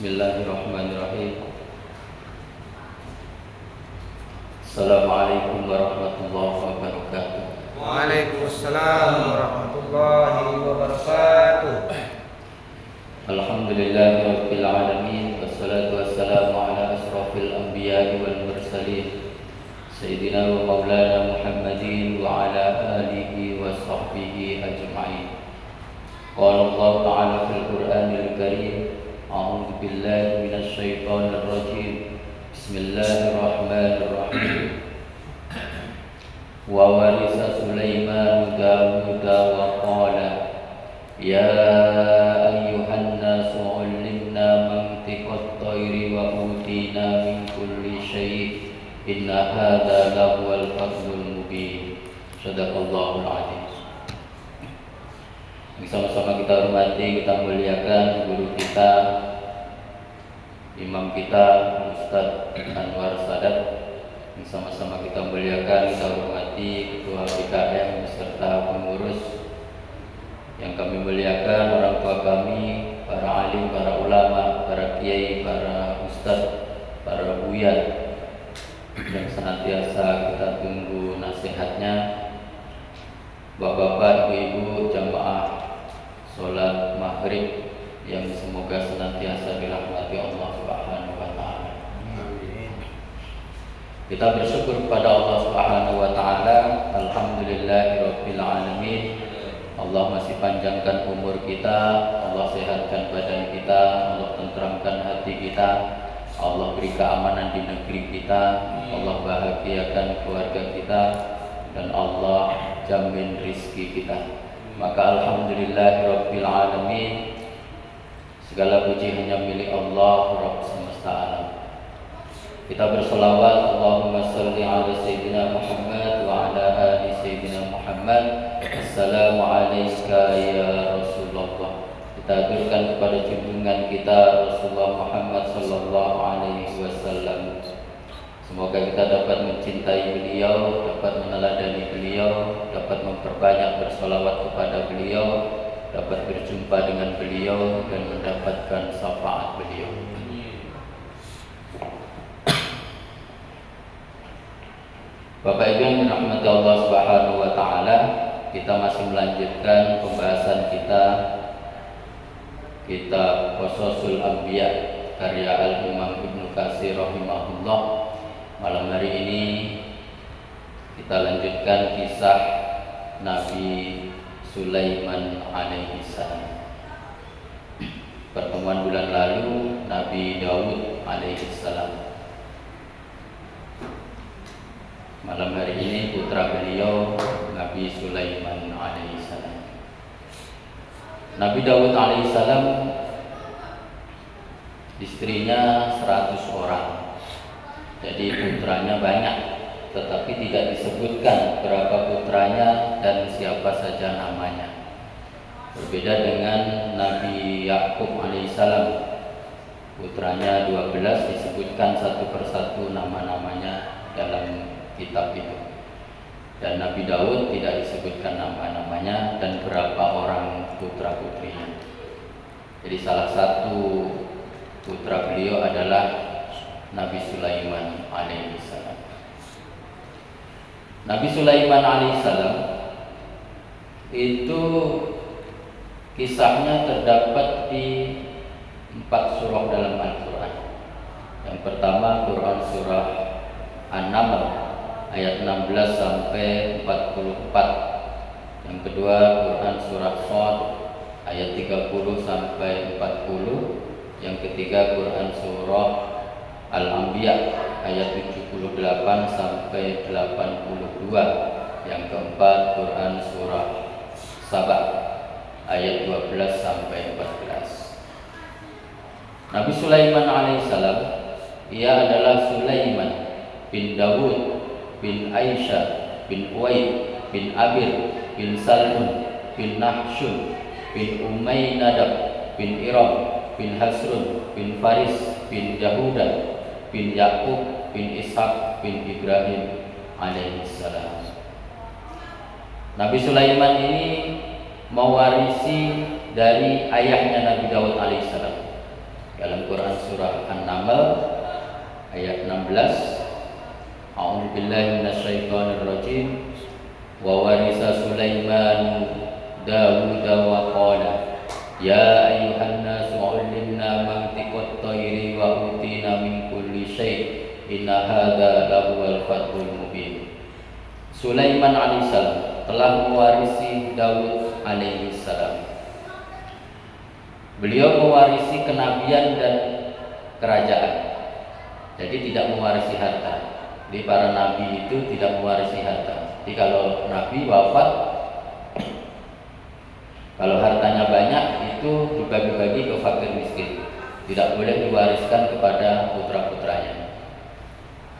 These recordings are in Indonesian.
Bismillahirrahmanirrahim. Assalamualaikum warahmatullahi wabarakatuh. Waalaikumsalam warahmatullahi wabarakatuh. Alhamdulillahirabbil alamin wassalatu wassalamu ala asrofil anbiya'i wal mursalin sayyidina wa maulana Muhammadin wa ala alihi wa sahbihi ajma'in. Qala Allah ta'ala fil Qur'anil Karim, a'udzu billahi minasy syaithanir rajim. Bismillahirrahmanirrahim. Wa warisa Sulaiman Dawuda wa qala ya ayyuhan nasu 'allimna mantiqat tayri wa utina min kulli syai' inna hadza lahuwal fadlul mubin. Shadaqallahul azim. Sama-sama kita hormati, kita muliakan guru kita, imam kita, Ustadz Anwar Sadat. Sama-sama kita muliakan, kita hormati ketua BKM beserta pengurus yang kami muliakan, orang tua kami, para alim, para ulama, para kiai, para ustadz, para buya yang senantiasa kita tunggu nasihatnya. Bapak-bapak, ibu-ibu, jamaah sholat maghrib yang semoga senantiasa dirahmati Allah Subhanahu wa ta'ala. Kita bersyukur kepada Allah Subhanahu wa ta'ala. Alhamdulillahirabbil alamin. Allah masih panjangkan umur kita, Allah sehatkan badan kita, Allah tentramkan hati kita, Allah beri keamanan di negeri kita, Allah bahagiakan keluarga kita, dan Allah jamin rizki kita. Maka alhamdulillahirabbil alamin. Segala puji hanya milik Allah Rabb semesta alam. Kita berselawat, Allahumma sholli ala sayyidina Muhammad wa ala ali sayyidina Muhammad. Assalamu alayka ya Rasulullah. Kita aturkan kepada junjungan kita Rasulullah Muhammad sallallahu alaihi wasallam. Semoga kita dapat mencintai beliau, dapat meneladani beliau, dapat memperbanyak bersolawat kepada beliau, dapat berjumpa dengan beliau dan mendapatkan syafaat beliau. Bapak Ibu yang dirahmati Allah Subhanahu wa taala, kita masih melanjutkan pembahasan kita kitab Qasasul Anbiya karya Al-Imam Ibnu Katsir rahimahullah. Malam hari ini kita lanjutkan kisah Nabi Sulaiman alaihi salam. Pertemuan bulan lalu Nabi Daud alaihi salam. Malam hari ini putra beliau Nabi Sulaiman alaihi salam. Nabi Daud alaihi salam istrinya 100 orang. Jadi putranya banyak, tetapi tidak disebutkan berapa putranya dan siapa saja namanya. Berbeda dengan Nabi Yakub alaihissalam, putranya 12 disebutkan satu persatu nama-namanya dalam kitab itu. Dan Nabi Daud tidak disebutkan nama-namanya dan berapa orang putra-putrinya. Jadi salah satu putra beliau adalah Nabi Sulaiman alaihissalam. Nabi Sulaiman alaihissalam itu kisahnya terdapat di 4 surah dalam Al-Quran. Yang pertama Quran surah An-Naml ayat 16 sampai 44. Yang kedua Quran surah Shad ayat 30 sampai 40. Yang ketiga Quran surah Al-Anbiya ayat 78 sampai 82. Yang keempat Quran surah Saba ayat 12 sampai 14. Nabi Sulaiman alaihissalam, ia adalah Sulaiman bin Dawud bin Aisyah bin Uwaid bin Abir bin Salmun bin Nahshun bin Umaynadab bin Iram bin Hasrun bin Faris bin Yahuda bin Yakub bin Ishak bin Ibrahim alaihissalam. Nabi Sulaiman ini mewarisi dari ayahnya Nabi Daud alaihissalam. dalam Quran surah An-Naml ayat 16. A'udzu billahi minasyaitonir rajim. Wa warisa Sulaiman Dawud wa qala ya ayyuhan nasu 'allimna mantiqat tayri wa utina min kulli syai' inna hadza lahuwal fathul mubin. Sulaiman alaihissalam telah mewarisi Daud alaihissalam. Beliau mewarisi kenabian dan kerajaan. Jadi tidak mewarisi harta. Jadi para nabi itu tidak mewarisi harta. Jadi kalau nabi wafat, kalau hartanya banyak itu dibagi-bagi ke fakir miskin. Tidak boleh diwariskan kepada putra-putranya.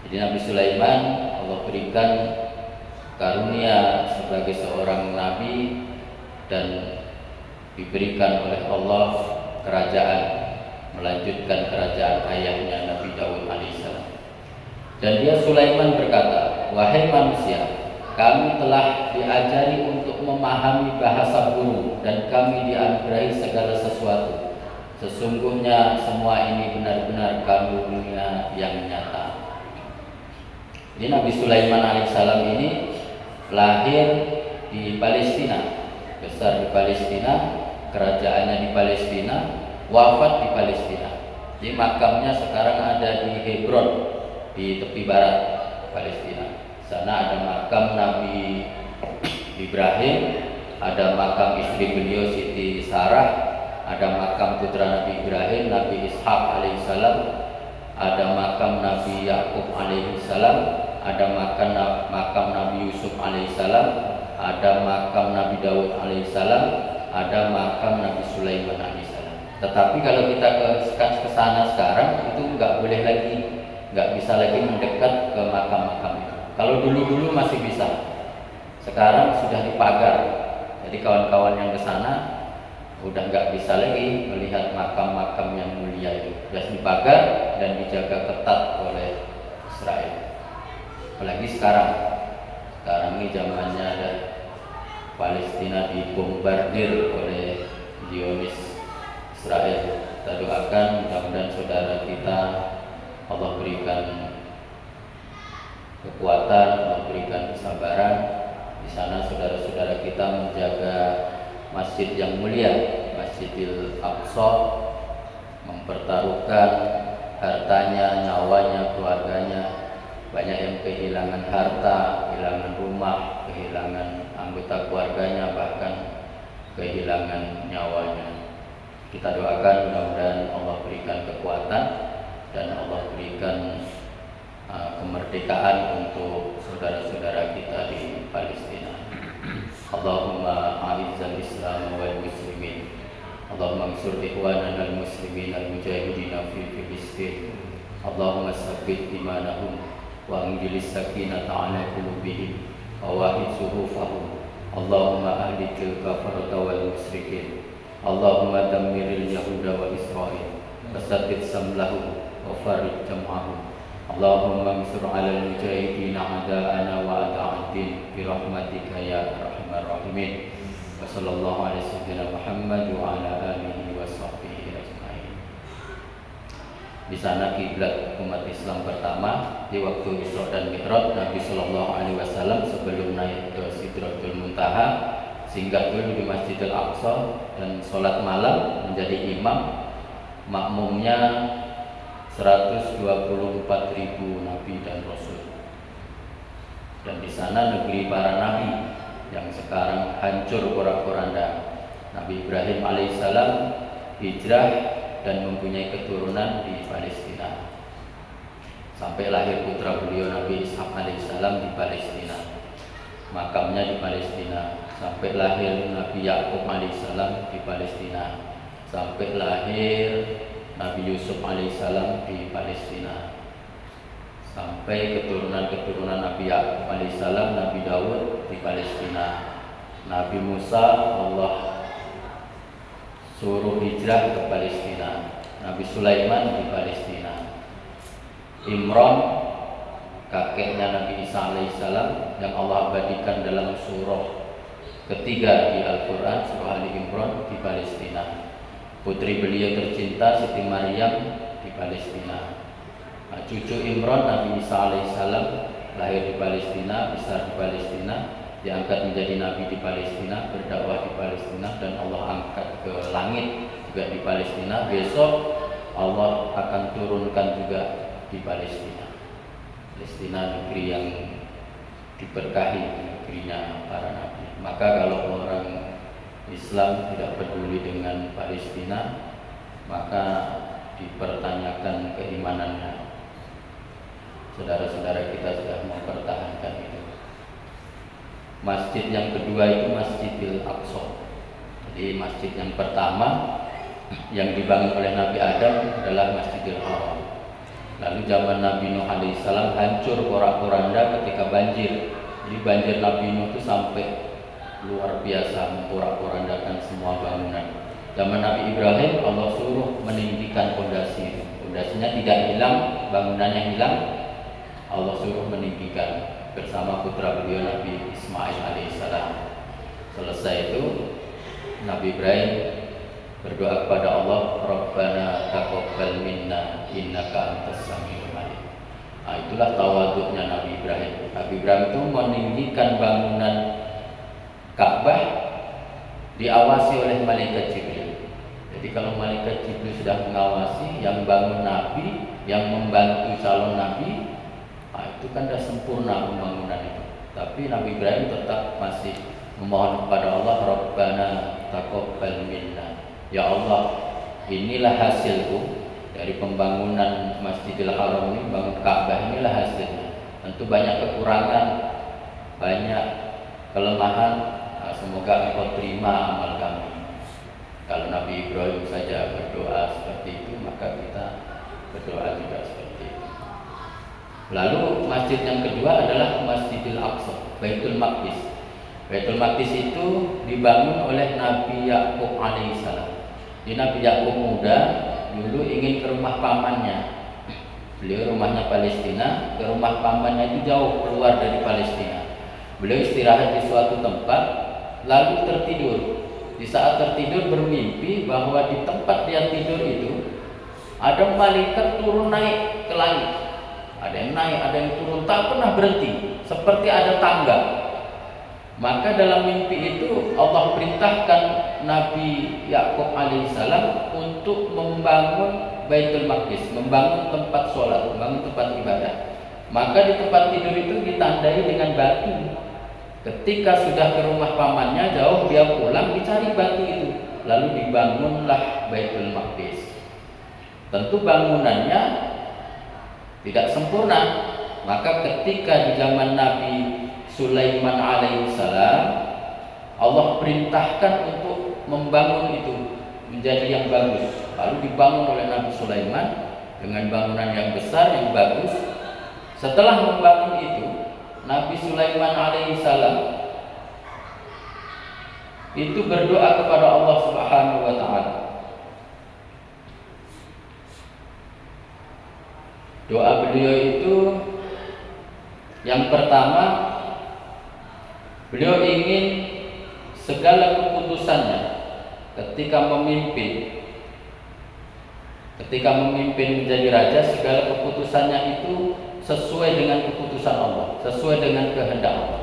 Jadi Nabi Sulaiman Allah berikan karunia sebagai seorang nabi dan diberikan oleh Allah kerajaan, melanjutkan kerajaan ayahnya Nabi Daud alaihissalam. Dan dia Sulaiman berkata, wahai manusia, kami telah diajari untuk memahami bahasa burung dan kami dianugerahi segala sesuatu. Sesungguhnya semua ini benar-benar karunia yang nyata. Jadi Nabi Sulaiman alaihissalam ini lahir di Palestina, besar di Palestina, kerajaannya di Palestina, wafat di Palestina. Jadi makamnya sekarang ada di Hebron, di tepi barat Palestina. Sana ada makam Nabi Ibrahim, ada makam istri beliau Siti Sarah, ada makam putra Nabi Ibrahim, Nabi Ishak alaihissalam, ada makam Nabi Yakub alaihissalam, ada makam Nabi Yusuf alaihissalam, ada makam Nabi Daud alaihissalam, ada makam Nabi Sulaiman alaihissalam. Tetapi kalau kita ke sana sekarang itu nggak boleh lagi, nggak bisa lagi mendekat ke makam-makam itu. Kalau dulu-dulu masih bisa, sekarang sudah dipagar. Jadi kawan-kawan yang ke sana udah nggak bisa lagi melihat makam-makam yang mulia itu. Sudah dipagar dan dijaga ketat oleh Israel. Apalagi sekarang ini zamannya ada Palestina dibombardir oleh Zionis Israel. Kita doakan mudah-mudahan saudara kita Allah berikan kekuatan, Allah berikan kesabaran. Di sana saudara-saudara kita menjaga masjid yang mulia, Masjidil Aqsa, mempertaruhkan hartanya, nyawanya, keluarganya. Banyak yang kehilangan harta, kehilangan rumah, kehilangan anggota keluarganya, bahkan kehilangan nyawanya. Kita doakan mudah-mudahan Allah berikan kekuatan dan Allah berikan kemerdekaan untuk saudara-saudara kita di Palestina. Allahumma a'izzal Islam wal muslimin. Allahumma ansur ikhwanana al-muslimin al-mujahidin fi Filistin. Allahumma sabbit imanahum wa anjilis sakinata ala qulubihim wa wahid suhufahum. Allahumma ahlikil kafarata wal musyrikin. Allahumma dammiril yahuda wa Israel wasaddid samlahum wa farid jam'ahum. Allahumma ansur 'alal mujahidin a'da'ana wa a'da'ad-din bi rahmatika ya arhamar rahimin. Wa sallallahu alaihi wasallam Muhammad wa ala alihi wa sahbihi ajma'in. Di sana kiblat umat Islam pertama di waktu Isra dan Mi'raj, Nabi sallallahu alaihi wasallam sebelum naik ke Sidratul Muntaha singgah dulu di Masjidil Aqsa dan sholat malam menjadi imam. Makmumnya 124.000 nabi dan rasul. Dan di sana negeri para nabi yang sekarang hancur porak-poranda. Nabi Ibrahim alaihissalam hijrah dan mempunyai keturunan di Palestina. Sampai lahir putra beliau Nabi Ishak alaihissalam di Palestina. Makamnya di Palestina. Sampai lahir Nabi Yakub alaihissalam di Palestina. Sampai lahir Nabi Yusuf alaihissalam di Palestina. Sampai keturunan-keturunan Nabi Yakub alaihissalam, Nabi Daud di Palestina. Nabi Musa Allah suruh hijrah ke Palestina. Nabi Sulaiman di Palestina. Imran kakeknya Nabi Isa alaihissalam yang Allah abadikan dalam surah ketiga di Al-Quran, surah Ali Imran, di Palestina. putri beliau tercinta Siti Maryam di Palestina. Nah, cucu Imran Nabi Isa alaihissalam lahir di Palestina, besar di Palestina, diangkat menjadi nabi di Palestina, berdakwah di Palestina, dan Allah angkat ke langit juga di Palestina. Besok Allah akan turunkan juga di Palestina. Palestina negeri yang diberkahi, negerinya para nabi. Maka kalau orang Islam tidak peduli dengan Palestina, maka dipertanyakan keimanannya. Saudara-saudara kita sudah mempertahankan itu. Masjid yang kedua itu Masjidil Aqsa. Jadi masjid yang pertama yang dibangun oleh Nabi Adam adalah Masjidil Haram. Lalu zaman Nabi Nuh alaihissalam hancur porak-poranda ketika banjir. Jadi banjir Nabi Nuh itu sampai luar biasa, memporak-porandakan semua bangunan. Zaman Nabi Ibrahim Allah suruh meninggikan pondasi. Pondasinya tidak hilang, bangunannya hilang. Allah suruh meninggikan bersama putra beliau Nabi Ismail alaihissalam. Selesai itu Nabi Ibrahim berdoa kepada Allah, Rabbana taqabbal minna innaka antas samiul alim. Nah, itulah tawaduknya Nabi Ibrahim. Nabi Ibrahim itu meninggikan bangunan Ka'bah diawasi oleh malaikat Jibril. Jadi kalau malaikat Jibril sudah mengawasi, yang bangun Nabi, yang membantu calon Nabi, itu kan sudah sempurna pembangunan itu. Tapi Nabi Ibrahim tetap masih memohon kepada Allah, Rabbana taqabbal minna. Ya Allah, inilah hasilku dari pembangunan Masjidil Haram ini, bangun Ka'bah, inilah hasilnya. Tentu banyak kekurangan, banyak kelemahan. Semoga Engkau terima amal kami. Kalau Nabi Ibrahim saja berdoa seperti itu, maka kita berdoa juga seperti itu. Lalu masjid yang kedua adalah Masjidil Aqsa, Baitul Maqdis. Baitul Maqdis itu dibangun oleh Nabi Yakub alaihissalam. Di Nabi Yakub muda dulu ingin ke rumah pamannya. Beliau rumahnya Palestina, ke rumah pamannya itu jauh keluar dari Palestina. Beliau istirahat di suatu tempat, lalu tertidur. Di saat tertidur bermimpi bahwa di tempat dia tidur itu ada malaikat turun naik ke langit. Ada yang naik, ada yang turun, tak pernah berhenti, seperti ada tangga. Maka dalam mimpi itu Allah perintahkan Nabi Yakub alaihissalam untuk membangun Baitul Maqdis, membangun tempat sholat, membangun tempat ibadah. Maka di tempat tidur itu ditandai dengan batu. Ketika sudah ke rumah pamannya jauh, dia pulang dicari batu itu, lalu dibangunlah Baitul Maqdis. Tentu bangunannya tidak sempurna. Maka ketika di zaman Nabi Sulaiman alaihissalam, Allah perintahkan untuk membangun itu menjadi yang bagus. Lalu dibangun oleh Nabi Sulaiman dengan bangunan yang besar, yang bagus. Setelah membangun itu, Nabi Sulaiman alaihissalam itu berdoa kepada Allah Subhanahu wa taala. Doa beliau itu yang pertama, beliau ingin segala keputusannya ketika memimpin menjadi raja, segala keputusannya itu sesuai dengan keputusan Allah, sesuai dengan kehendak Allah.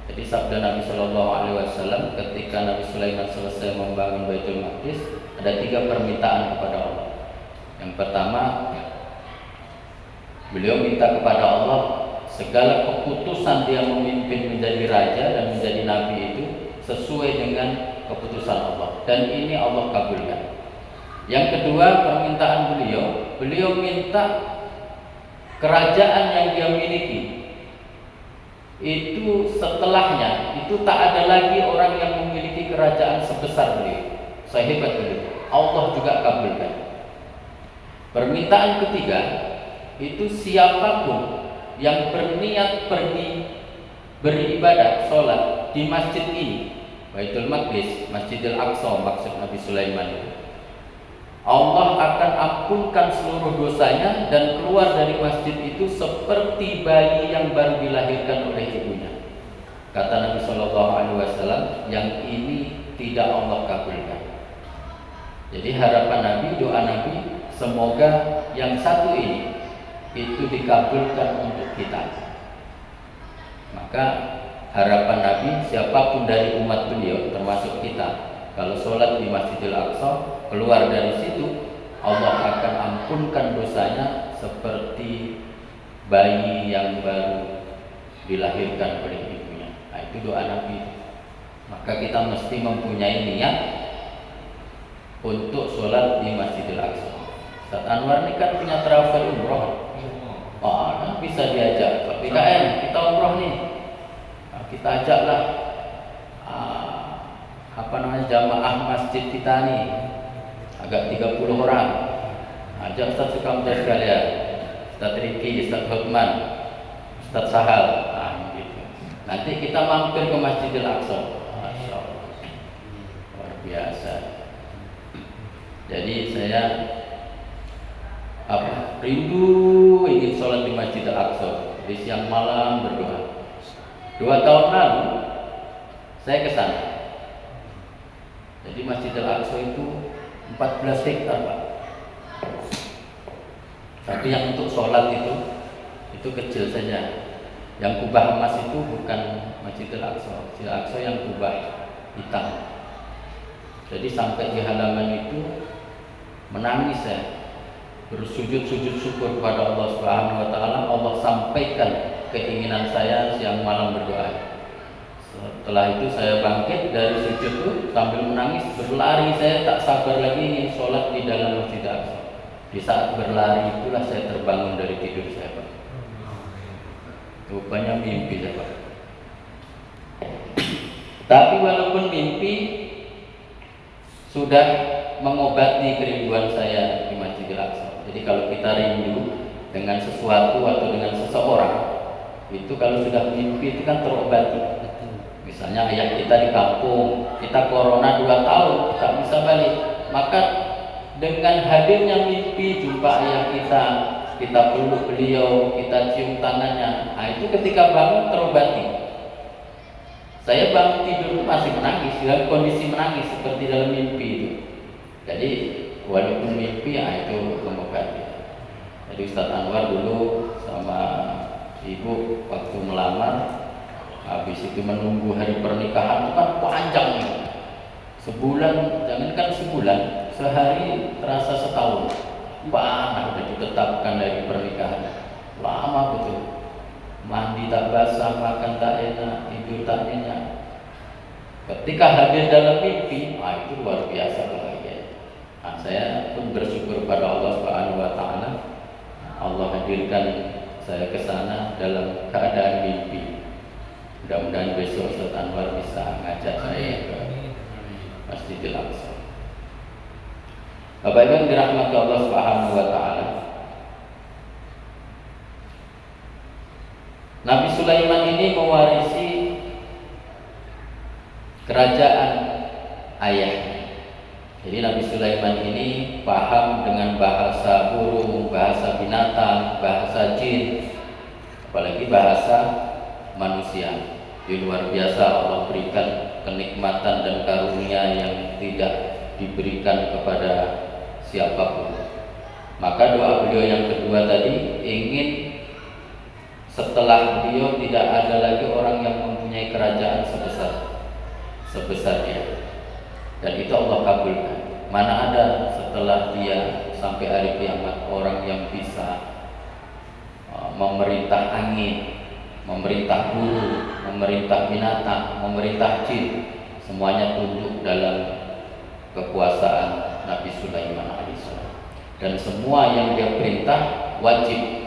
Jadi sabda Nabi Shallallahu Alaihi Wasallam ketika Nabi Sulaiman selesai membangun Baitul Maqdis, ada 3 permintaan kepada Allah. Yang pertama, beliau minta kepada Allah segala keputusan dia memimpin menjadi raja dan menjadi nabi itu sesuai dengan keputusan Allah, dan ini Allah kabulkan. Yang kedua, permintaan beliau minta kerajaan yang dia miliki itu setelahnya itu tak ada lagi orang yang memiliki kerajaan sebesar beliau, sehebat beliau. Allah juga kabulkan. Permintaan ketiga, itu siapapun yang berniat pergi beribadah, sholat di masjid ini, Baitul Maqdis, Masjidil Aqsa maksud Nabi Sulaiman itu, Allah akan ampunkan seluruh dosanya dan keluar dari masjid itu seperti bayi yang baru dilahirkan oleh ibunya. Kata Nabi Shallallahu Alaihi Wasallam, yang ini tidak Allah kabulkan. Jadi harapan Nabi, doa Nabi, semoga yang satu ini itu dikabulkan untuk kita. Maka harapan Nabi, siapapun dari umat beliau termasuk kita, kalau sholat di Masjidil Aqsa, keluar dari situ Allah akan ampunkan dosanya seperti bayi yang baru dilahirkan oleh ibunya. Nah, itu doa Nabi. Maka kita mesti mempunyai niat untuk sholat di Masjidil Aqsa. Ustaz Anwar ini kan punya travel umroh. Nah, bisa diajak PKN, kita umroh nih. Nah, kita ajaklah jamaah masjid kita nih, agak 30 orang. Ajak Ustaz Sukamta sekalian, Ustaz Riki, Ustaz Hotman, Ustaz Sahal. Gitu. Nanti kita mampir ke Masjidil Aqsa. Masya Allah, luar biasa. Jadi saya rindu ingin sholat di Masjidil Aqsa. Di siang malam berdoa. 2 tahun lalu saya ke sana. Jadi Masjidil Aqsa itu 14 hektar, Pak. Tapi yang untuk sholat itu kecil saja. Yang kubah emas itu bukan Masjidil Aqsa. Masjidil Aqsa yang kubah hitam. Jadi sampai di halaman itu menangis saya, bersujud-sujud syukur kepada Allah Subhanahu wa taala. Allah sampaikan keinginan saya siang malam berdoa. Setelah itu saya bangkit dari sujud itu sambil menangis, berlari. Saya tak sabar lagi ingin sholat di dalam Masjid Aqsa. Di saat berlari itulah saya terbangun dari tidur saya, Pak. Rupanya mimpi saya, Pak. Tapi walaupun mimpi sudah mengobati kerinduan saya di Masjidil Aqsa. Jadi kalau kita rindu dengan sesuatu atau dengan seseorang, itu kalau sudah mimpi itu kan terobati. Misalnya ayah kita di kampung, kita corona 2 tahun, tak bisa balik. Maka dengan hadirnya mimpi jumpa ayah kita peluk beliau, kita cium tangannya, nah itu ketika bangun terobati. Saya bangun tidur itu masih menangis, dalam kondisi menangis seperti dalam mimpi itu. Jadi walaupun mimpi, itu mengobati. Jadi Ustaz Anwar dulu sama ibu waktu melamar, habis itu menunggu hari pernikahan itu kan panjang ya. Sebulan, jangankan sebulan, sehari terasa setahun. Panas udah ditetapkan dari pernikahan. Lama betul. Mandi tak basah, makan tak enak, tidur tak nyenyak. Ketika hadir dalam mimpi, itu luar biasa bahagia. Saya pun bersyukur pada Allah Subhanahu wa taala. Allah hadirkan saya ke sana dalam keadaan mimpi. Mudah-mudahan besok Ustaz Anwar bisa ngajak saya ke Masjidil Aqsa. Bapak Ibu yang dirahmati Allah Subhanahu wa taala. Nabi Sulaiman ini mewarisi kerajaan ayahnya. Jadi Nabi Sulaiman ini paham dengan bahasa burung, bahasa binatang, bahasa jin, apalagi bahasa manusia. Di luar biasa Allah berikan kenikmatan dan karunia yang tidak diberikan kepada siapapun. Maka doa beliau yang kedua tadi ingin setelah beliau tidak ada lagi orang yang mempunyai kerajaan sebesar dia. Dan itu Allah kabulkan. Mana ada setelah dia sampai hari kiamat orang yang bisa memerintah angin, memerintah burung, memerintah binatang, memerintah jin, semuanya tunduk dalam kekuasaan Nabi Sulaiman alaihissalam. Dan semua yang dia perintah wajib.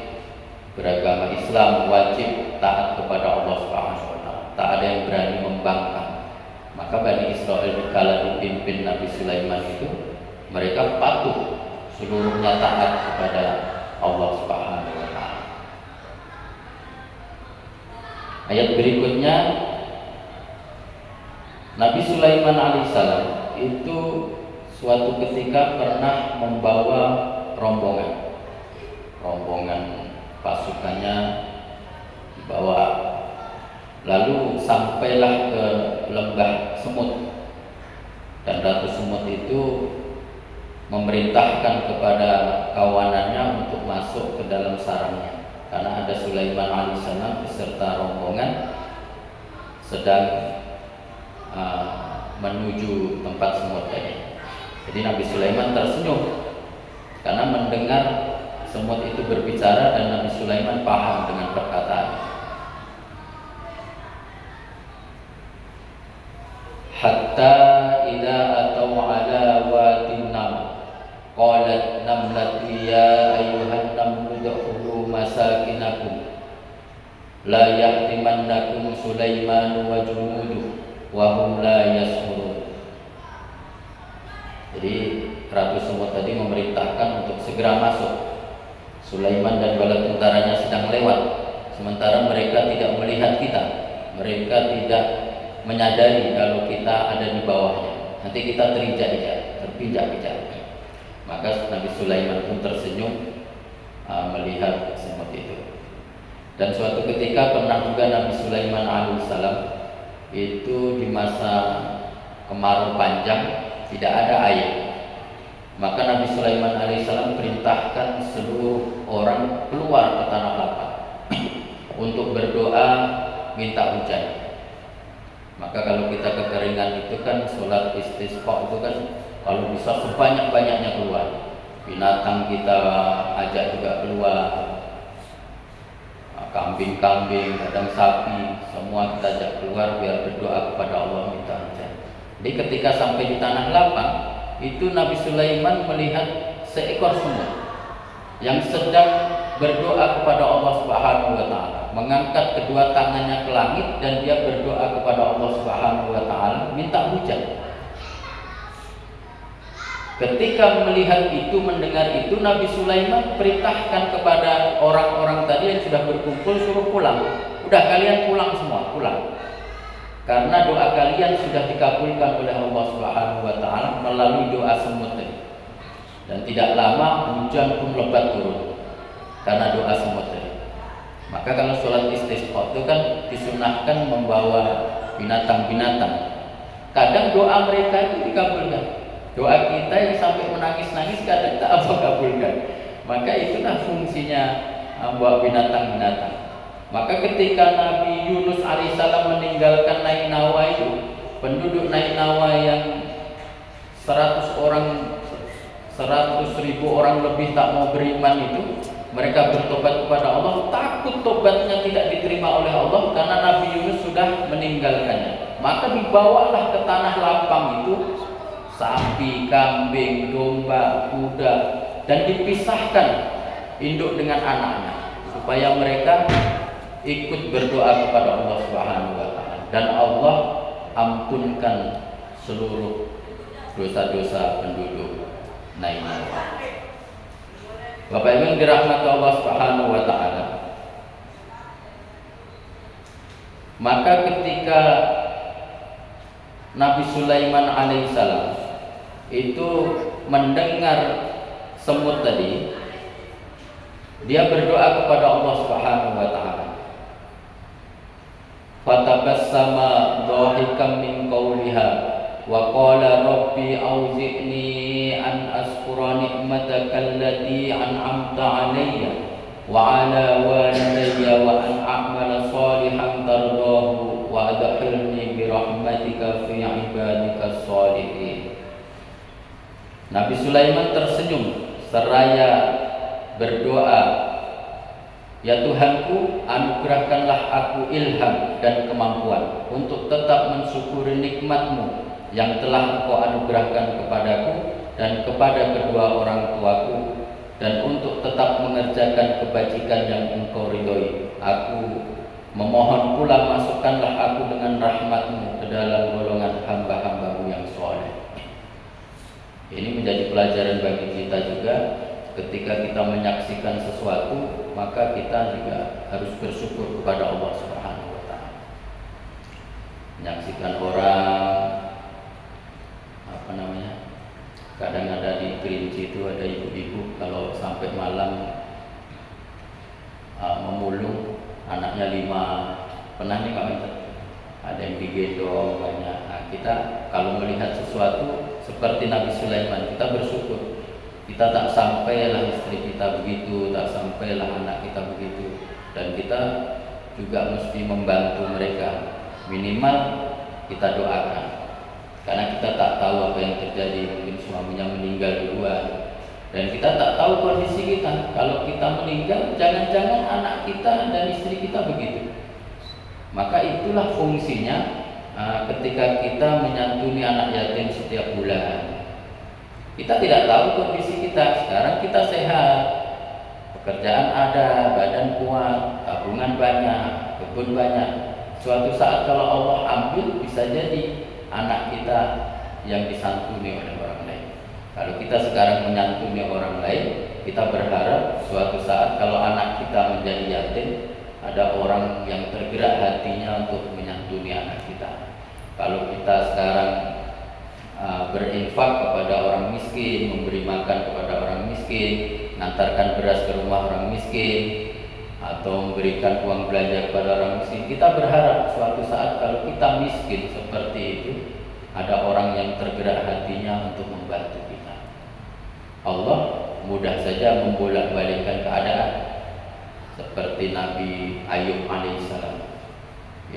Beragama Islam wajib taat kepada Allah Subhanahu wa taala. Tak ada yang berani membangkang. Maka Bani Israel kala dipimpin Nabi Sulaiman itu mereka patuh, seluruhnya taat kepada Allah Subhanahu wa taala. Ayat berikutnya, Nabi Sulaiman alaihissalam itu suatu ketika pernah membawa rombongan pasukannya dibawa, lalu sampailah ke lembah semut, dan Ratu Semut itu memerintahkan kepada kawanannya untuk masuk ke dalam sarangnya, karena ada Sulaiman alaihissalam beserta rombongan sedang menuju tempat semut tadi. Jadi Nabi Sulaiman tersenyum karena mendengar semut itu berbicara, dan Nabi Sulaiman paham dengan perkataan. Hatta idza atau ala wadin nam qalat namlatu ya ayyuhan namlu udkhulu masakinakum la yahtimannakum Sulaiman wa junuduhu wa hum la yashurun. Jadi Ratu Semut tadi memerintahkan untuk segera masuk. Sulaiman dan bala tentaranya sedang lewat, sementara mereka tidak melihat kita. Mereka tidak menyadari kalau kita ada di bawahnya. Nanti kita terpijak-pijak. Maka Nabi Sulaiman pun tersenyum melihat semut itu. Dan suatu ketika pernah juga Nabi Sulaiman alaihissalam itu di masa kemarau panjang tidak ada air. Maka Nabi Sulaiman alaihissalam perintahkan seluruh orang keluar ke tanah lapang untuk berdoa minta hujan. Maka kalau kita kekeringan itu kan sholat istisqa itu kan kalau bisa sebanyak-banyaknya keluar. Binatang kita ajak juga keluar, kambing-kambing, kadang sapi, semua kita ajak keluar biar berdoa kepada Allah minta hujan. Jadi ketika sampai di tanah lapang, itu Nabi Sulaiman melihat seekor semut yang sedang berdoa kepada Allah Subhanahu wa taala, mengangkat kedua tangannya ke langit dan dia berdoa kepada Allah Subhanahu wa taala minta hujan. Ketika melihat itu, mendengar itu, Nabi Sulaiman perintahkan kepada orang-orang tadi yang sudah berkumpul suruh pulang. Udah, kalian pulang semua, pulang. Karena doa kalian sudah dikabulkan oleh Allah Subhanahu wa taala melalui doa semut tadi. Dan tidak lama hujan pun lebat turun karena doa semut tadi. Maka kalau sholat istisqa itu kan disunahkan membawa binatang-binatang. Kadang doa mereka itu dikabulkan. Doa kita yang sampai menangis-nangis kadang tak apa kabulkan. Maka itulah fungsinya membawa binatang-binatang. Maka ketika Nabi Yunus alaihissalam meninggalkan Nainawa itu, penduduk Nainawa yang 100 ribu orang lebih tak mau beriman itu, mereka bertobat kepada Allah, takut tobatnya tidak diterima oleh Allah karena Nabi Yunus sudah meninggalkannya. Maka dibawalah ke tanah lapang itu sapi, kambing, domba, kuda, dan dipisahkan induk dengan anaknya supaya mereka ikut berdoa kepada Allah Subhanahu wa taala dan Allah ampunkan seluruh dosa-dosa penduduk Nainawa. Bapak Ibu yang dirahmati Allah Subhanahu wa taala, maka ketika Nabi Sulaiman alaihissalam itu mendengar semut tadi, dia berdoa kepada Allah Subhanahu wa taala. Fatabassama dhahikan min qawliha wa qala rabbi auzi'ni an azkura ni'mataka allati an'amta 'alayya wa 'ala walidayya wa an a'mala shalihan tardahu wa adkhilni bi rahmatika fi 'ibadika shalihin. Nabi Sulaiman tersenyum seraya berdoa, ya Tuhanku, anugerahkanlah aku ilham dan kemampuan untuk tetap mensyukuri nikmat-Mu yang telah Engkau anugerahkan kepadaku dan kepada kedua orang tuaku, dan untuk tetap mengerjakan kebajikan yang Engkau ridhoi. Aku memohon pula masukkanlah aku dengan rahmat-Mu ke dalam golongan hamba-hamba-Mu yang soleh. Ini menjadi pelajaran bagi kita juga. Ketika kita menyaksikan sesuatu, maka kita juga harus bersyukur kepada Allah Subhanahu wa taala. Menyaksikan orang kadang ada di Kerinci itu ada ibu-ibu kalau sampai malam memulung anaknya 5. Pernah nih Pak Minta? Ada yang digendong banyak. kita kalau melihat sesuatu seperti Nabi Sulaiman, kita bersyukur. Kita tak sampailah istri kita begitu, tak sampailah anak kita begitu, dan kita juga mesti membantu mereka. Minimal kita doakan, karena kita tak tahu apa yang terjadi. Mungkin suaminya meninggal duluan, dan kita tak tahu kondisi kita. Kalau kita meninggal, jangan-jangan anak kita dan istri kita begitu. Maka itulah fungsinya ketika kita menyantuni anak yatim setiap bulan. Kita tidak tahu kondisi kita. Sekarang kita sehat, pekerjaan ada, badan kuat, tabungan banyak, kebun banyak. Suatu saat kalau Allah ambil, bisa jadi anak kita yang disantuni oleh orang lain. Kalau kita sekarang menyantuni orang lain, kita berharap suatu saat kalau anak kita menjadi yatim, ada orang yang tergerak hatinya untuk menyantuni anak kita. Kalau kita sekarang berinfak kepada orang miskin, memberi makan kepada orang miskin, mengantarkan beras ke rumah orang miskin, atau memberikan uang belanja kepada orang miskin, kita berharap suatu saat kalau kita miskin seperti itu, ada orang yang tergerak hatinya untuk membantu kita. Allah mudah saja membolak-balikkan keadaan, seperti Nabi Ayub alaihissalam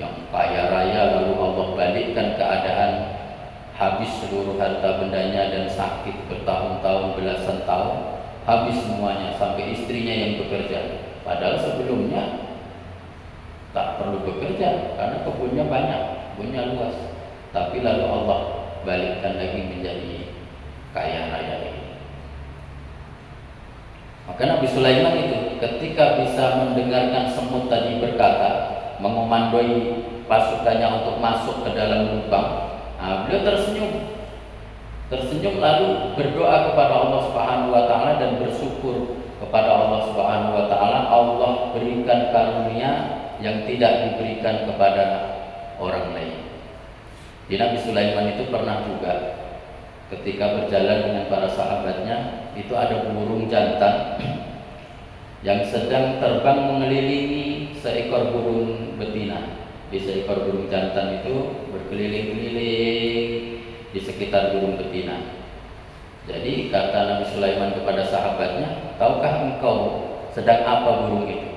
yang kaya raya, lalu Allah balikkan keadaan, habis seluruh harta bendanya dan sakit bertahun-tahun, belasan tahun, habis semuanya sampai istrinya yang bekerja. Padahal sebelumnya tak perlu bekerja karena kebunnya banyak, kebunnya luas. Tapi lalu Allah balikkan lagi menjadi kaya raya lagi. Maka Nabi Sulaiman itu ketika bisa mendengarkan semut tadi berkata, mengomandoi pasukannya untuk masuk ke dalam lubang, beliau tersenyum lalu berdoa kepada Allah Subhanahu wa taala dan bersyukur kepada Allah Subhanahu wa taala. Allah berikan karunia yang tidak diberikan kepada orang lain. Di Nabi Sulaiman itu pernah juga ketika berjalan dengan para sahabatnya, itu ada burung jantan yang sedang terbang mengelilingi seekor burung betina. Di seekor burung jantan itu berkeliling-keliling di sekitar burung betina. Jadi kata Nabi Sulaiman kepada sahabatnya, tahukah engkau sedang apa burung itu?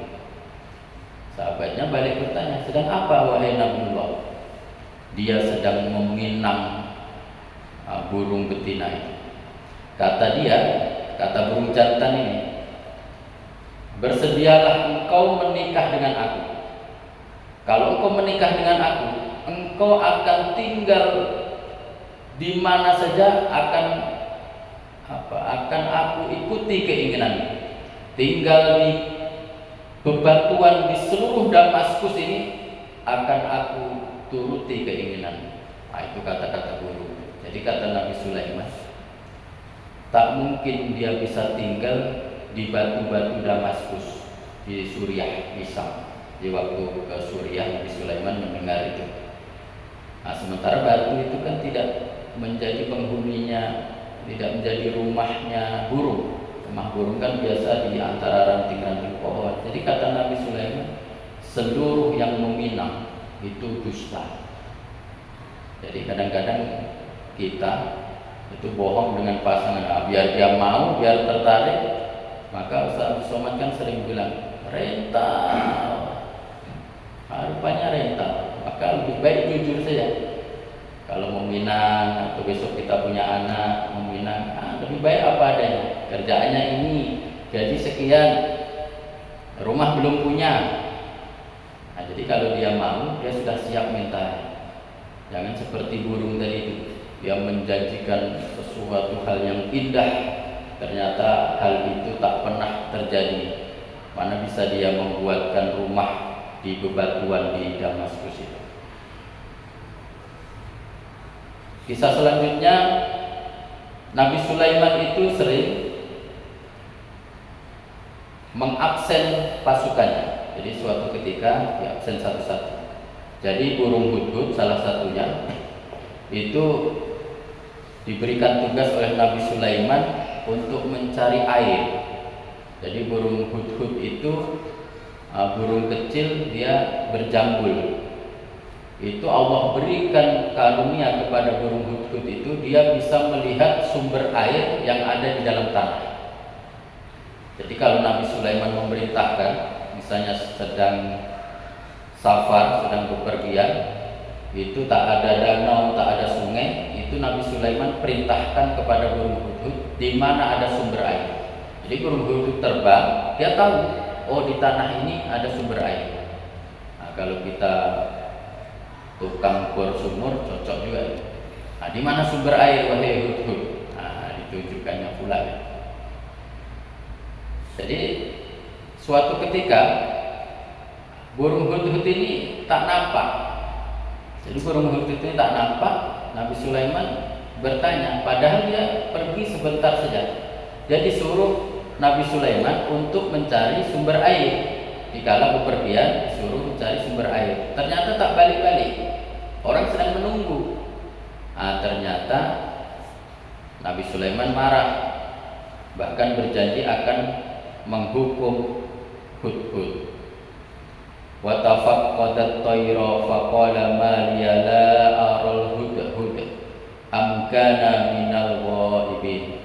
Sahabatnya balik bertanya, sedang apa wahai Nabiullah? Dia sedang meminang burung betina itu. Kata dia, kata burung jantan ini, bersedialah engkau menikah dengan aku. Kalau engkau menikah dengan aku, engkau akan tinggal di mana saja, akan aku ikuti keinginanmu. Tinggal di bebatuan di seluruh Damaskus ini akan aku turuti keinginanmu. Itu kata-kata guru. Jadi kata Nabi Sulaiman, tak mungkin dia bisa tinggal di batu-batu Damaskus di Suriah, di Syam. Di waktu ke Suriah, Nabi Sulaiman mendengar itu. Sementara batu itu kan tidak menjadi penghuninya, tidak menjadi rumahnya burung. Rumah burung kan biasa di antara ranting-ranting pohon. Jadi kata Nabi Sulaiman, seluruh yang meminang itu dusta. Jadi kadang-kadang kita itu bohong dengan pasangan, biar dia mau, biar tertarik. Maka Ustaz Somad kan sering bilang, rental. Rupanya rental. Maka lebih baik jujur saja. Kalau meminang atau besok kita punya anak meminang, lebih baik apa adanya. Kerjaannya ini, gaji sekian, rumah belum punya. Jadi kalau dia mau, dia sudah siap minta. Jangan seperti burung tadi itu, dia menjanjikan sesuatu hal yang indah, ternyata hal itu tak pernah terjadi. Mana bisa dia membuatkan rumah di bebatuan di Damaskus itu. Kisah selanjutnya, Nabi Sulaiman itu sering mengabsen pasukannya. Jadi suatu ketika diabsen satu-satu. Jadi burung hudhud salah satunya itu diberikan tugas oleh Nabi Sulaiman untuk mencari air. Jadi burung hudhud itu burung kecil, dia berjambul. itu Allah berikan karunia kepada burung hudhud itu, dia bisa melihat sumber air yang ada di dalam tanah. Jadi kalau Nabi Sulaiman memerintahkan, misalnya sedang safar, sedang bepergian, itu tak ada danau, tak ada sungai, itu Nabi Sulaiman perintahkan kepada burung hudhud di mana ada sumber air. Jadi burung hudhud terbang, dia tahu, oh di tanah ini ada sumber air. Nah, kalau kita tukang bor sumur cocok juga. Nah, di mana sumber air wahai hudhud? Nah, ditunjukkannya pula. Jadi suatu ketika burung hudhud ini tak nampak. Jadi burung hudhud ini tak nampak. Nabi Sulaiman bertanya, padahal dia pergi sebentar saja. Jadi suruh Nabi Sulaiman untuk mencari sumber air. Dikala bepergian disuruh mencari sumber air. Ternyata tak balik-balik. Orang sedang menunggu. Nah, ternyata Nabi Sulaiman marah, bahkan berjanji akan menghukum hudhud. Wa tafaqqadat tayra faqala ma liya la aral hudhud am kana minal ghaibin.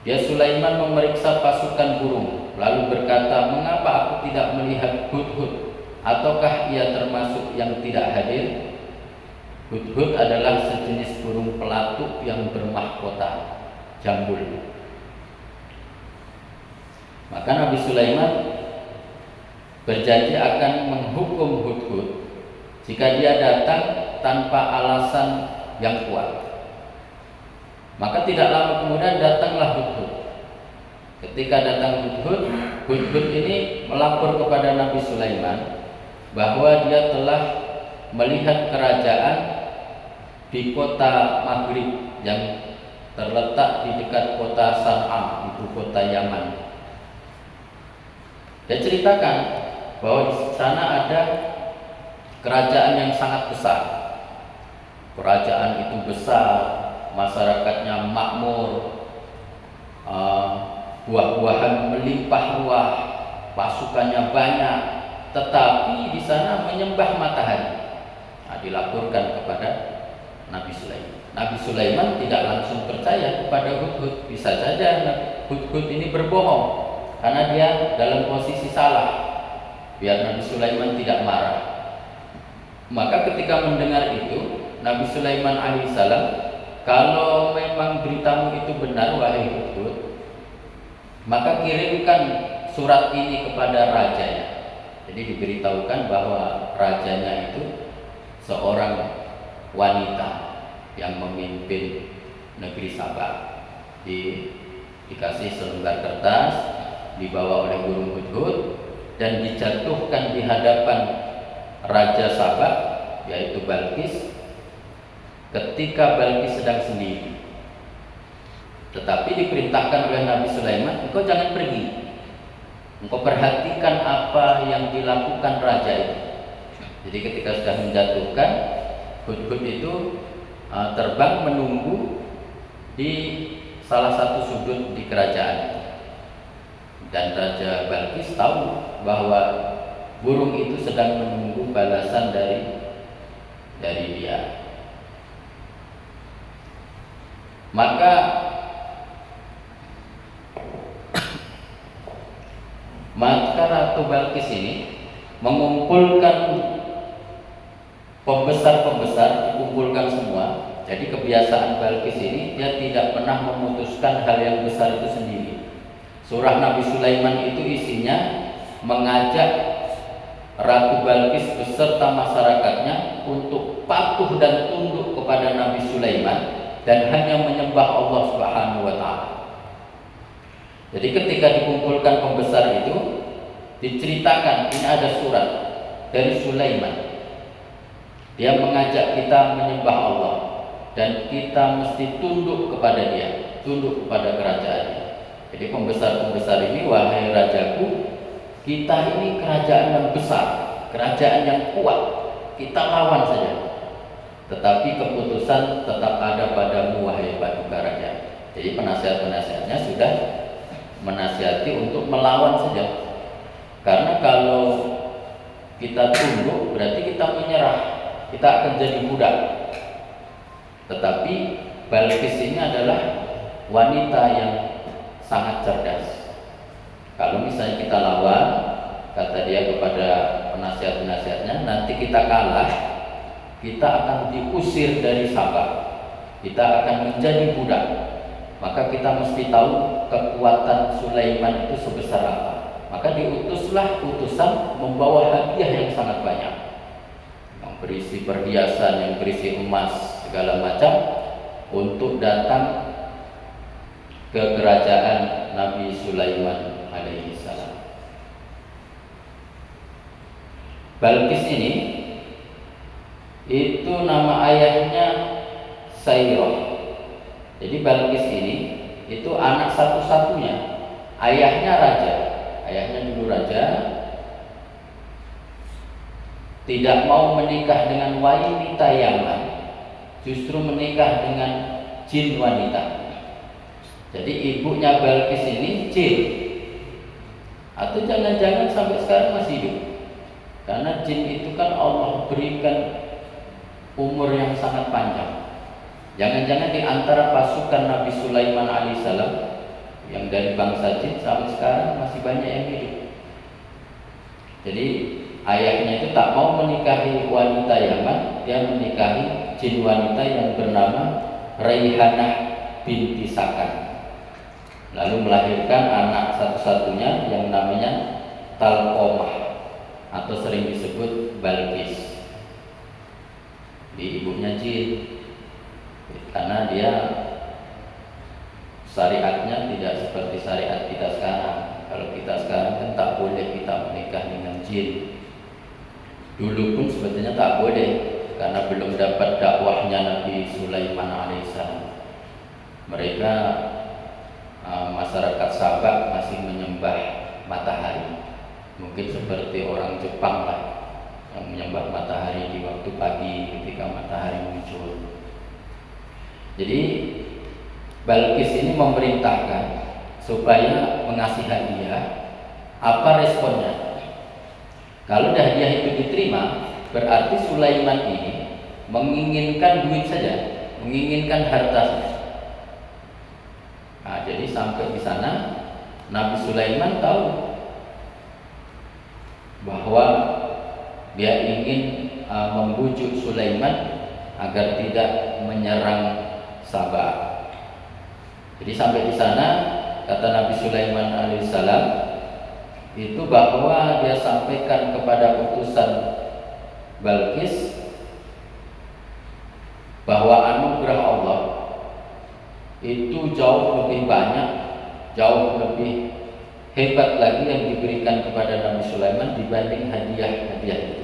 Dia Sulaiman memeriksa pasukan burung, lalu berkata, mengapa aku tidak melihat hudhud? Ataukah ia termasuk yang tidak hadir? Hudhud adalah sejenis burung pelatuk yang bermahkota, jambul. Maka Nabi Sulaiman berjanji akan menghukum hudhud jika dia datang tanpa alasan yang kuat. Maka tidak lama kemudian datanglah hudhud. Ketika datang hudhud, hudhud ini melapor kepada Nabi Sulaiman bahwa dia telah melihat kerajaan di kota Maghrib yang terletak di dekat kota San'a, ibu kota Yaman. Dia ceritakan bahwa di sana ada kerajaan yang sangat besar. Kerajaan itu besar, masyarakatnya makmur, buah-buahan melimpah ruah, pasukannya banyak, tetapi di sana menyembah matahari. Nah, dilaporkan kepada Nabi Sulaiman. Nabi Sulaiman tidak langsung percaya kepada hudhud. Bisa saja hudhud ini berbohong karena dia dalam posisi salah, biar Nabi Sulaiman tidak marah. Maka ketika mendengar itu, Nabi Sulaiman alaihissalam, kalau memang beritamu itu benar wahai hudhud, maka kirimkan surat ini kepada rajanya. Jadi diberitahukan bahwa rajanya itu seorang wanita yang memimpin negeri Sabah. Dikasih selembar kertas, dibawa oleh burung hudhud dan dijatuhkan di hadapan Raja Sabah, yaitu Balqis, ketika Balqis sedang sendiri. Tetapi diperintahkan oleh Nabi Sulaiman, engkau jangan pergi, engkau perhatikan apa yang dilakukan raja itu. Jadi ketika sudah menjatuhkan, hudhud itu terbang menunggu di salah satu sudut di kerajaan itu. Dan Raja Balqis tahu bahwa burung itu sedang menunggu balasan dari dia. Maka Ratu Balqis ini mengumpulkan pembesar-pembesar, dikumpulkan semua. Jadi kebiasaan Balqis ini, dia tidak pernah memutuskan hal yang besar itu sendiri. Surah Nabi Sulaiman itu isinya mengajak Ratu Balqis beserta masyarakatnya untuk patuh dan tunduk kepada Nabi Sulaiman dan hanya menyembah Allah Subhanahu wa taala. Jadi ketika dikumpulkan pembesar itu, diceritakan ini ada surat dari Sulaiman. Dia mengajak kita menyembah Allah dan kita mesti tunduk kepada dia, tunduk kepada kerajaannya. Jadi pembesar-pembesar ini, wahai rajaku, kita ini kerajaan yang besar, kerajaan yang kuat, kita lawan saja. Tetapi keputusan tetap ada padamu wahai Paduka Raja. Jadi penasihat-penasihatnya sudah menasihati untuk melawan saja. Karena kalau kita tunduk berarti kita menyerah. kita akan jadi budak. Tetapi Balqis ini adalah wanita yang sangat cerdas. Kalau misalnya kita lawan, kata dia kepada penasihat-penasihatnya, nanti kita kalah, kita akan diusir dari Sabah, kita akan menjadi budak. Maka kita mesti tahu kekuatan Sulaiman itu sebesar apa. Maka diutuslah utusan membawa hadiah yang sangat banyak, yang berisi perhiasan, yang berisi emas, segala macam, untuk datang ke kerajaan Nabi Sulaiman alaihi salam. Balqis ini itu nama ayahnya Sairah. Jadi Balqis ini itu anak satu-satunya. Ayahnya raja. Ayahnya dulu raja, tidak mau menikah dengan wanita Yaman, justru menikah dengan jin wanita. Jadi ibunya Balqis ini jin, atau jangan-jangan sampai sekarang masih hidup. Karena jin itu kan Allah berikan umur yang sangat panjang. Jangan-jangan di antara pasukan Nabi Sulaiman alaihissalam yang dari bangsa jin sampai sekarang masih banyak yang hidup. Jadi ayahnya itu tak mau menikahi wanita Yaman, dia menikahi jin wanita yang bernama Raihanah binti Sakan. Lalu melahirkan anak satu-satunya yang namanya Talqomah, atau sering disebut Balqis. Di ibunya jin, karena dia syariatnya tidak seperti syariat kita sekarang. Kalau kita sekarang kan tak boleh kita menikah dengan jin. Dulu pun sebetulnya tak boleh, karena belum dapat dakwahnya Nabi Sulaiman alaihissalam. Mereka masyarakat Sabak masih menyembah matahari. Mungkin seperti orang Jepang lah, yang menyembah matahari di waktu pagi ketika matahari muncul. Jadi Balqis ini memerintahkan supaya mengasih hadiah. Apa responnya? Kalau hadiah itu diterima, berarti Sulaiman ini menginginkan duit saja, menginginkan harta saja. Nah, jadi sampai di sana Nabi Sulaiman tahu bahwa dia ingin membujuk Sulaiman agar tidak menyerang Sabah. Jadi sampai di sana kata Nabi Sulaiman alaihissalam itu bahwa dia sampaikan kepada utusan Balqis bahwa anugerah Allah itu jauh lebih banyak, jauh lebih hebat lagi yang diberikan kepada Nabi Sulaiman dibanding hadiah-hadiah itu.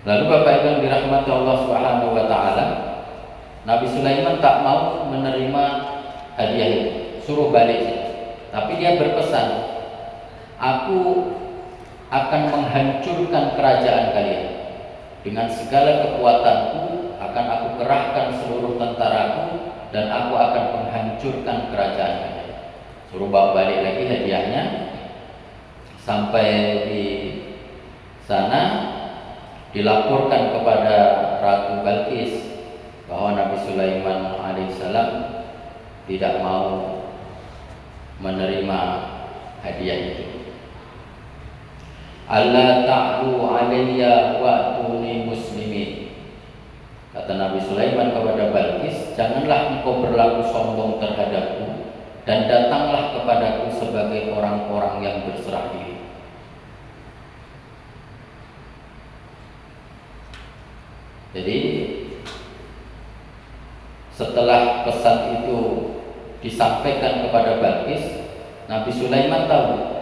Lalu Bapak Ibu yang dirahmati Allah Subhanahu wa taala, Nabi Sulaiman tak mau menerima hadiah itu, suruh balik. Tapi dia berpesan, aku akan menghancurkan kerajaan kalian. Dengan segala kekuatanku akan aku kerahkan seluruh tentaraku dan aku akan menghancurkan kerajaan kalian. Suruh bawa balik lagi hadiahnya. Sampai di sana dilaporkan kepada Ratu Balqis bahwa Nabi Sulaiman alaihissalam tidak mau menerima hadiah itu. Alla ta'lu alayya wa'tuni muslimin. Kata Nabi Sulaiman kepada Balqis, janganlah engkau berlaku sombong terhadapku dan datanglah kepadaku sebagai orang-orang yang berserah diri. Jadi setelah pesan itu disampaikan kepada Balqis, Nabi Sulaiman tahu.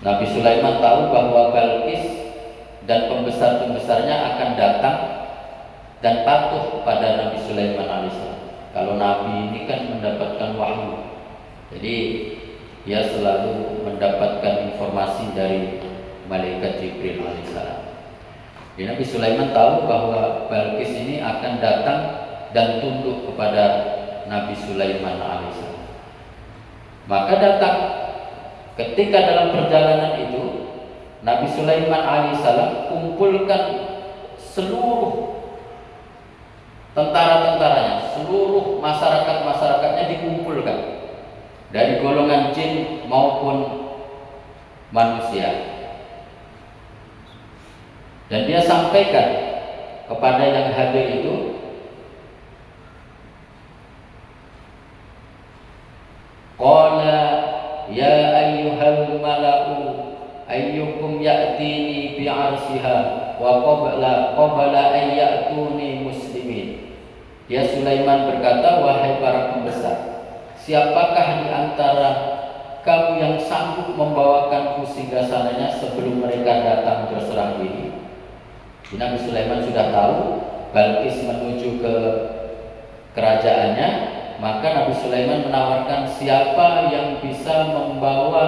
Nabi Sulaiman tahu bahwa Balqis dan pembesar-pembesarnya akan datang dan patuh pada Nabi Sulaiman alaihissalam. Kalau Nabi ini kan mendapatkan wahyu, jadi dia selalu mendapatkan informasi dari malaikat Jibril alaihissalam. Jadi Nabi Sulaiman tahu bahwa Balqis ini akan datang dan tunduk kepada Nabi Sulaiman alaihissalam. Maka datang Ketika dalam perjalanan itu Nabi Sulaiman alaihissalam kumpulkan seluruh tentara-tentaranya, seluruh masyarakat-masyarakatnya dikumpulkan dari golongan jin maupun manusia. Dan dia sampaikan kepada yang hadir itu, qala ya ayyuhal mala'u ayyukum ya'tini bi'arshiha wa qabla an ya'tuni muslimin. Dia Sulaiman berkata, wahai para pembesar, siapakah di antara kamu yang sanggup membawakanku singgasananya sebelum mereka datang berserang diri? Nabi Sulaiman sudah tahu Balqis menuju ke kerajaannya, maka Nabi Sulaiman menawarkan siapa yang bisa membawa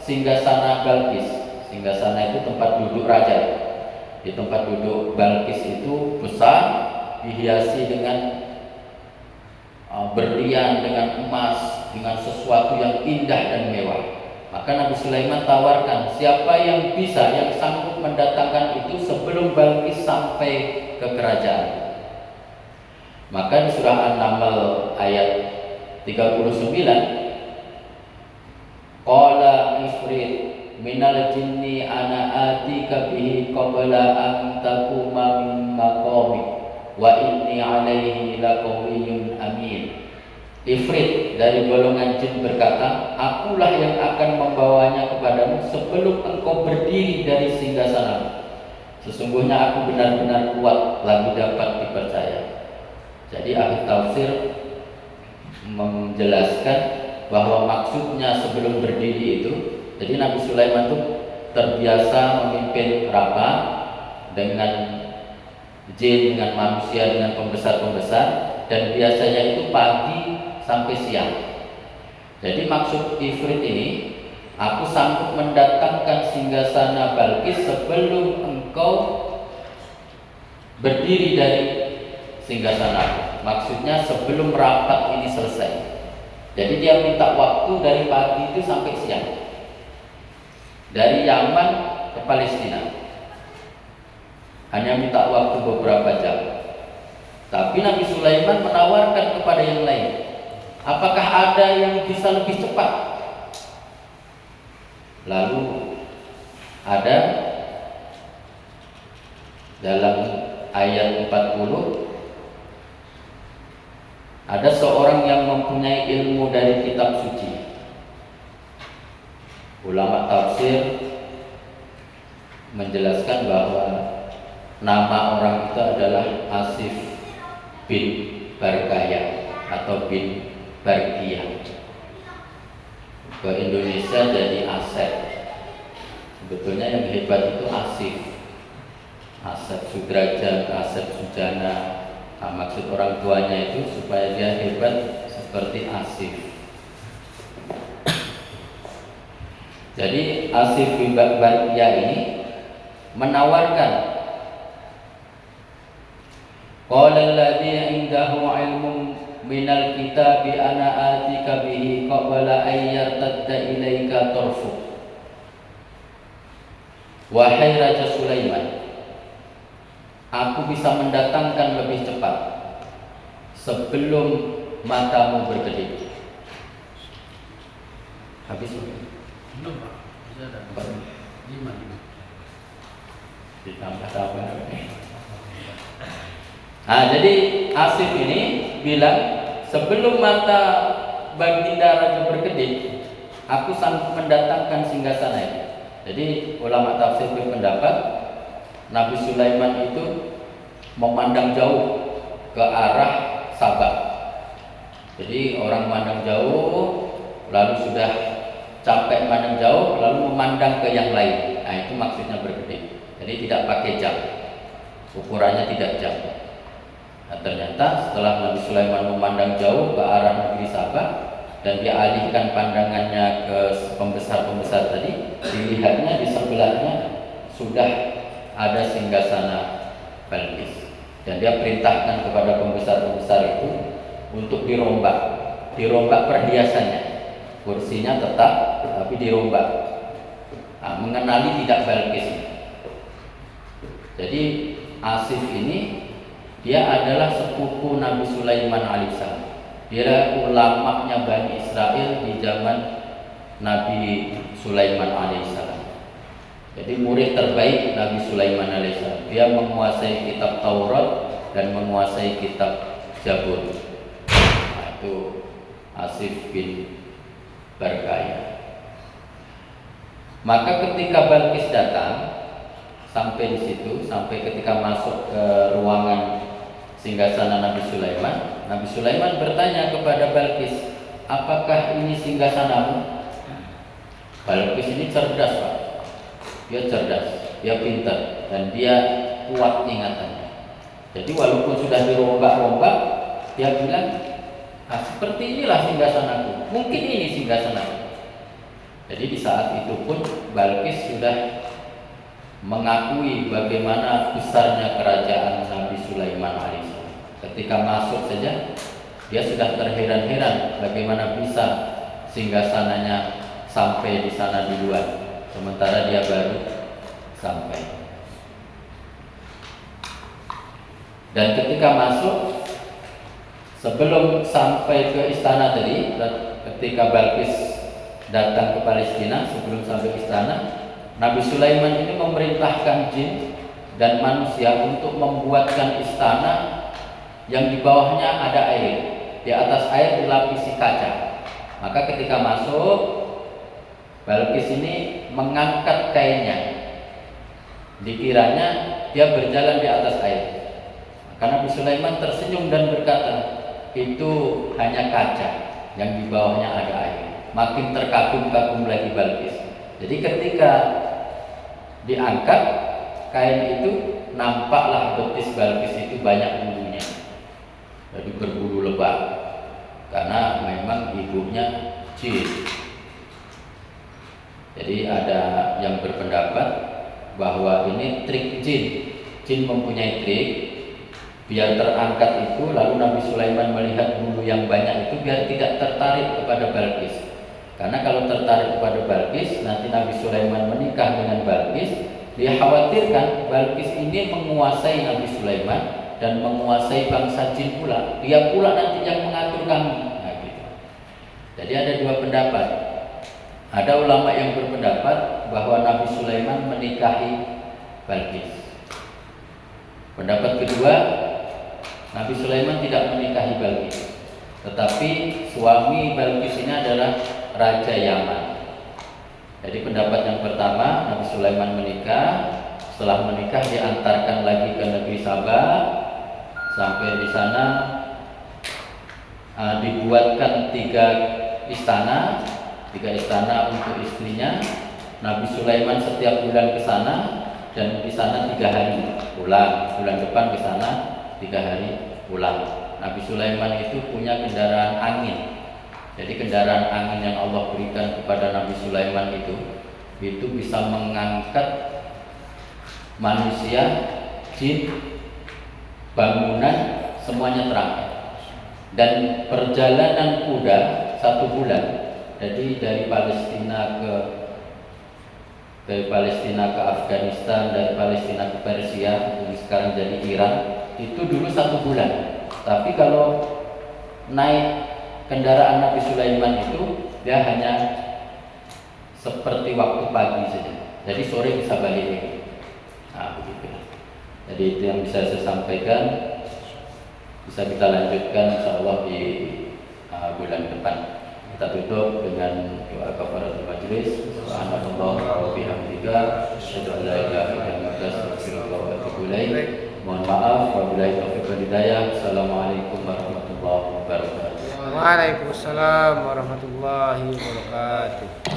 singgasana Balqis. Singgasana itu tempat duduk raja. Di tempat duduk Balqis itu besar, dihiasi dengan berlian, dengan emas, dengan sesuatu yang indah dan mewah. Maka Nabi Sulaiman tawarkan siapa yang bisa, yang sanggup mendatangkan itu sebelum Balqis sampai ke kerajaan. Maka di surah An-Naml ayat 39, qala ifrit minal jinni ana atika bihi qabla an taquma min maqamik wa inni alaihi laqawiyyun amin. Ifrit dari golongan jin berkata, akulah yang akan membawanya kepadamu sebelum engkau berdiri dari singgasana. Sesungguhnya aku benar-benar kuat, lalu dapat dipercaya. Jadi ahli tafsir menjelaskan bahwa maksudnya sebelum berdiri itu, jadi Nabi Sulaiman itu terbiasa memimpin rapat dengan jin, dengan manusia, dengan pembesar-pembesar, dan biasanya itu pagi sampai siang. Jadi maksud ifrit ini, aku sanggup mendatangkan singgasana Balqis sebelum engkau berdiri dari singgasana. Maksudnya sebelum rapat ini selesai. Jadi dia minta waktu dari pagi itu sampai siang, dari Yaman ke Palestina. Hanya minta waktu beberapa jam. Tapi Nabi Sulaiman menawarkan kepada yang lain, apakah ada yang bisa lebih cepat? Lalu ada dalam ayat 40, ada seorang yang mempunyai ilmu dari kitab suci. Ulama tafsir menjelaskan bahwa nama orang itu adalah Asif bin Barkaya atau bin Barkiyah. Ke Indonesia jadi Asep. Sebetulnya yang hebat itu Asif. Asep Sudrajat, Asep Sujana. Nah, maksud orang tuanya itu supaya dia hebat seperti Asif. Jadi Asif bin Barkiyah ini menawarkan, qala alladhi 'indahu 'ilmun minal kitabi ana atika bihi qabla an yartadda ilaika tarfu. Wahai Raja Sulaiman, aku bisa mendatangkan lebih cepat sebelum matamu berkedip. Habis belum Pak, bisa ada 5 ditambah sabar. Nah, jadi Asif ini bilang sebelum mata baginda raja berkedip, aku sanggup mendatangkan singgasana itu. Jadi ulama tafsir berpendapat Nabi Sulaiman itu memandang jauh ke arah Sabah. Jadi orang memandang jauh, lalu sudah capek memandang jauh, lalu memandang ke yang lain. Nah, itu maksudnya berkedip. Jadi tidak pakai jam, ukurannya tidak jam. Nah, ternyata setelah Nabi Sulaiman memandang jauh ke arah negeri Sabah dan dia alihkan pandangannya ke pembesar-pembesar tadi, dilihatnya di sebelahnya sudah ada singgasana Balqis. Dan dia perintahkan kepada pembesar-pembesar itu untuk dirombak perhiasannya. Kursinya tetap, tapi dirombak. Mengenali tidak Balqis. Jadi Asif ini dia adalah sepupu Nabi Sulaiman alaihissalam. Dia ulamanya Bani Israel di zaman Nabi Sulaiman alaihissalam. Jadi murid terbaik Nabi Sulaiman alaihissalam. Dia menguasai kitab Taurat dan menguasai kitab Zabur. Itu Asif bin Barkaya. Maka ketika Balqis datang sampai di situ, sampai ketika masuk ke ruangan singgasana Nabi Sulaiman bertanya kepada Balqis, apakah ini singgasanamu? Balqis ini cerdas, Pak. Dia cerdas, dia pintar, dan dia kuat ingatannya. Jadi walaupun sudah dirombak-rombak, dia bilang, seperti inilah singgasanaku. Mungkin ini singgasanaku. Jadi di saat itu pun Balqis sudah mengakui bagaimana besarnya kerajaan Nabi Sulaiman alaihissalam. Ketika masuk saja dia sudah terheran-heran bagaimana bisa singgasananya sampai di sana duluan, sementara dia baru sampai. Dan ketika masuk, sebelum sampai ke istana tadi, ketika Balqis datang ke Palestina, sebelum sampai istana, Nabi Sulaiman ini memerintahkan jin dan manusia untuk membuatkan istana yang di bawahnya ada air, di atas air dilapisi kaca. Maka ketika masuk, Balqis ini mengangkat kainnya, dikiranya dia berjalan di atas air. Maka Nabi Sulaiman tersenyum dan berkata, itu hanya kaca yang di bawahnya ada air. Makin terkagum-kagum lagi Balqis. Jadi ketika diangkat kain itu, nampaklah betis Balqis itu banyak bulunya. Jadi berbulu lebat, karena memang ibunya jin. Jadi ada yang berpendapat bahwa ini trik jin. Jin mempunyai trik biar terangkat itu, lalu Nabi Sulaiman melihat bulu yang banyak itu biar tidak tertarik kepada Balqis. Karena kalau tertarik kepada Balqis, nanti Nabi Sulaiman menikah dengan Balqis, dia khawatirkan Balqis ini menguasai Nabi Sulaiman dan menguasai bangsa jin pula. Dia pula nanti yang mengatur kami. Nah, gitu. Jadi ada dua pendapat. Ada ulama yang berpendapat bahwa Nabi Sulaiman menikahi Balqis. Pendapat kedua, Nabi Sulaiman tidak menikahi Balqis, tetapi suami Balqis ini adalah Raja Yaman. Jadi pendapat yang pertama, Nabi Sulaiman menikah, setelah menikah diantarkan lagi ke negeri Sabah, sampai di sana dibuatkan tiga istana untuk istrinya. Nabi Sulaiman setiap bulan ke sana, dan di sana 3 hari pulang, bulan depan ke sana 3 hari pulang. Nabi Sulaiman itu punya kendaraan angin. Jadi kendaraan angin yang Allah berikan kepada Nabi Sulaiman itu bisa mengangkat manusia, jin, bangunan, semuanya terangkat. Dan perjalanan kuda 1 bulan, jadi dari Palestina ke Afghanistan, dari Palestina ke Persia, yang sekarang jadi Iran, itu dulu 1 bulan. Tapi kalau naik kendaraan Nabi Sulaiman itu, dia hanya seperti waktu pagi saja. Jadi sore bisa balik lagi. Nah, begitu. Jadi itu yang bisa saya sampaikan. Bisa kita lanjutkan insyaallah di bulan depan. Kita tutup dengan doa kafaratul majlis. Subhanallah wa bihamdika, asyhadu an la ilaha illa anta, astaghfiruka wa atubu ilaik. Mohon maaf wabillahi taufiq wal hidayah. Assalamualaikum warahmatullahi wabarakatuh. Waalaikumsalam warahmatullahi wabarakatuh.